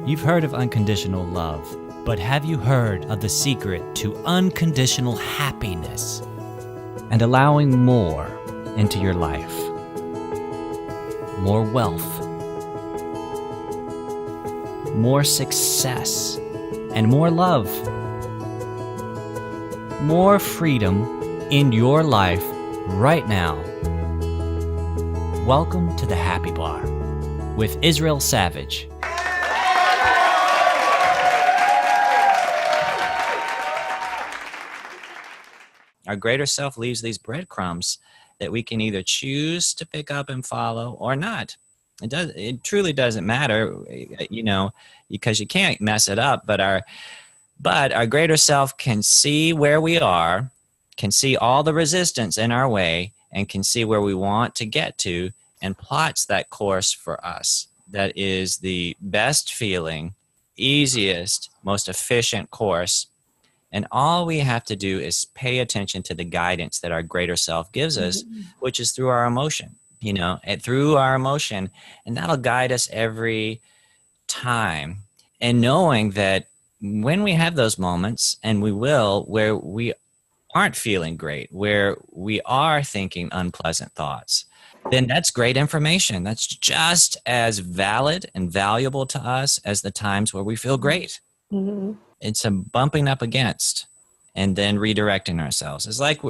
You've heard of unconditional love, but have you heard of the secret to unconditional happiness and allowing more into your life? More wealth, more success, and more love. More freedom in your life right now. Welcome to the Happy Bar with Israel Savage. Our greater self leaves these breadcrumbs that we can either choose to pick up and follow or not. It truly doesn't matter, because you can't mess it up, but our greater self can see where we are, can see all the resistance in our way, and can see where we want to get to, and plots that course for us. That is the best feeling, easiest, most efficient course. And all we have to do is pay attention to the guidance that our greater self gives us, which is through our emotion, and through our emotion. And that'll guide us every time. And knowing that when we have those moments, and we will, where we aren't feeling great, where we are thinking unpleasant thoughts, then that's great information. That's just as valid and valuable to us as the times where we feel great. Mm-hmm. It's a bumping up against and then redirecting ourselves. It's like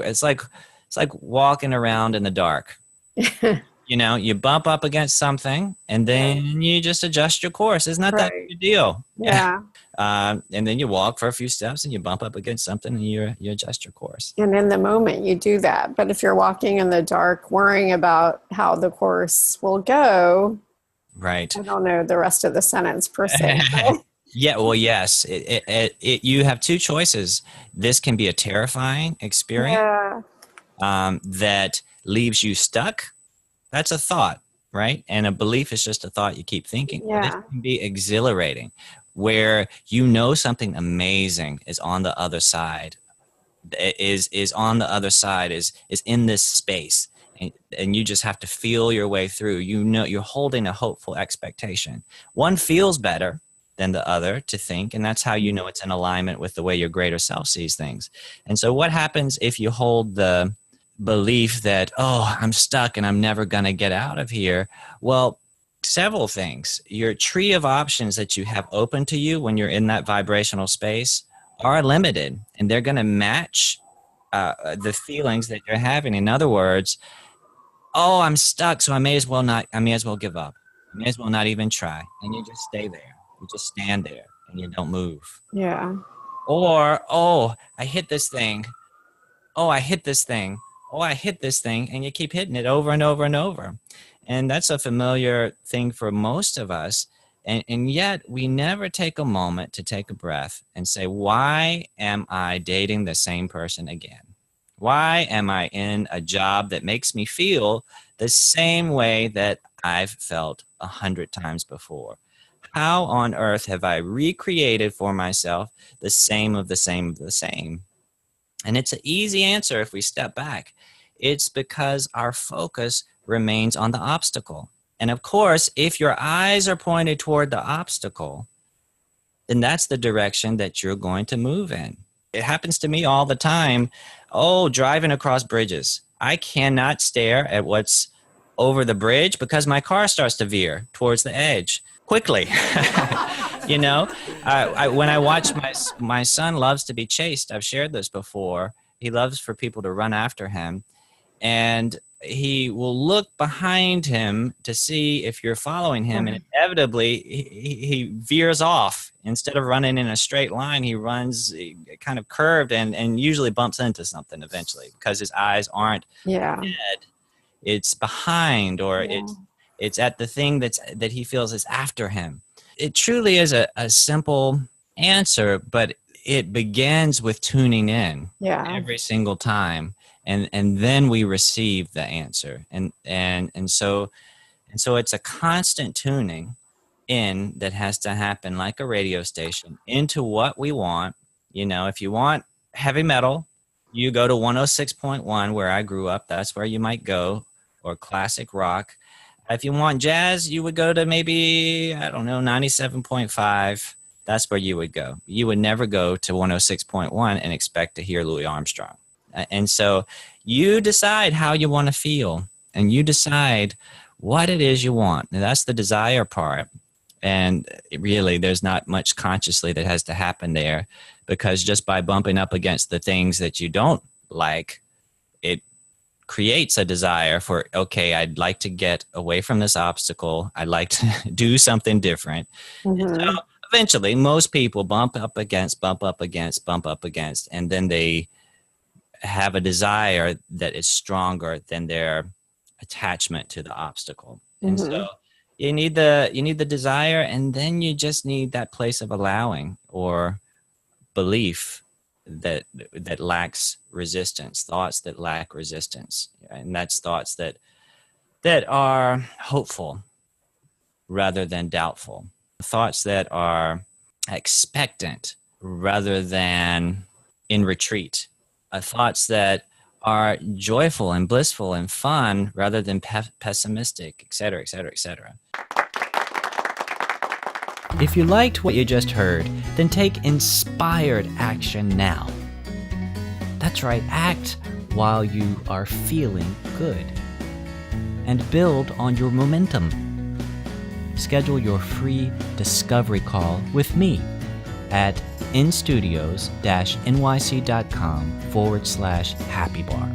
walking around in the dark. You bump up against something and then you just adjust your course. It's not that big a deal. Yeah. And then you walk for a few steps and you bump up against something and you adjust your course. And in the moment you do that. But if you're walking in the dark, worrying about how the course will go, right? I don't know the rest of the sentence per se. Yeah, well, yes. You have two choices. This can be a terrifying experience that leaves you stuck. That's a thought, right? And a belief is just a thought you keep thinking. Yeah. This can be exhilarating, where something amazing is on the other side, is on the other side, is in this space. And you just have to feel your way through. You're holding a hopeful expectation. One feels better than the other to think, and that's how you know it's in alignment with the way your greater self sees things. And so what happens if you hold the belief that, I'm stuck and I'm never going to get out of here? Well, several things. Your tree of options that you have open to you when you're in that vibrational space are limited, and they're going to match the feelings that you're having. In other words, I'm stuck, so I may as well give up. I may as well not even try. And you just stay there. You just stand there and you don't move. Yeah. Or, I hit this thing. I hit this thing. I hit this thing. And you keep hitting it over and over and over. And that's a familiar thing for most of us. And yet we never take a moment to take a breath and say, why am I dating the same person again? Why am I in a job that makes me feel the same way that I've felt 100 times before? How on earth have I recreated for myself the same of the same of the same? And it's an easy answer if we step back. It's because our focus remains on the obstacle. And of course, if your eyes are pointed toward the obstacle, then that's the direction that you're going to move in. It happens to me all the time. Driving across bridges. I cannot stare at what's over the bridge because my car starts to veer towards the edge quickly. When I watch my son loves to be chased. I've shared this before. He loves for people to run after him, and he will look behind him to see if you're following him, and inevitably he veers off. Instead of running in a straight line, he runs kind of curved and usually bumps into something eventually because his eyes aren't dead. It's behind, or it's at the thing that he feels is after him. It truly is a simple answer, but it begins with tuning in every single time. And then we receive the answer. And so it's a constant tuning in that has to happen like a radio station into what we want. If you want heavy metal, you go to 106.1 where I grew up. That's where you might go, or classic rock. If you want jazz, you would go to maybe, I don't know, 97.5. That's where you would go. You would never go to 106.1 and expect to hear Louis Armstrong. And so you decide how you want to feel, and you decide what it is you want. And that's the desire part. And really, there's not much consciously that has to happen there, because just by bumping up against the things that you don't like, it creates a desire for, okay, I'd like to get away from this obstacle. I'd like to do something different. And so eventually, most people bump up against, and then they have a desire that is stronger than their attachment to the obstacle. And so you need the desire, and then you just need that place of allowing or belief that lacks resistance, thoughts that lack resistance. And that's thoughts that are hopeful rather than doubtful, thoughts that are expectant rather than in retreat, thoughts that are joyful and blissful and fun rather than pessimistic, et cetera, et cetera, et cetera. If you liked what you just heard, then take inspired action now. That's right, act while you are feeling good. And build on your momentum. Schedule your free discovery call with me at INstudios-nyc.com/happy bar.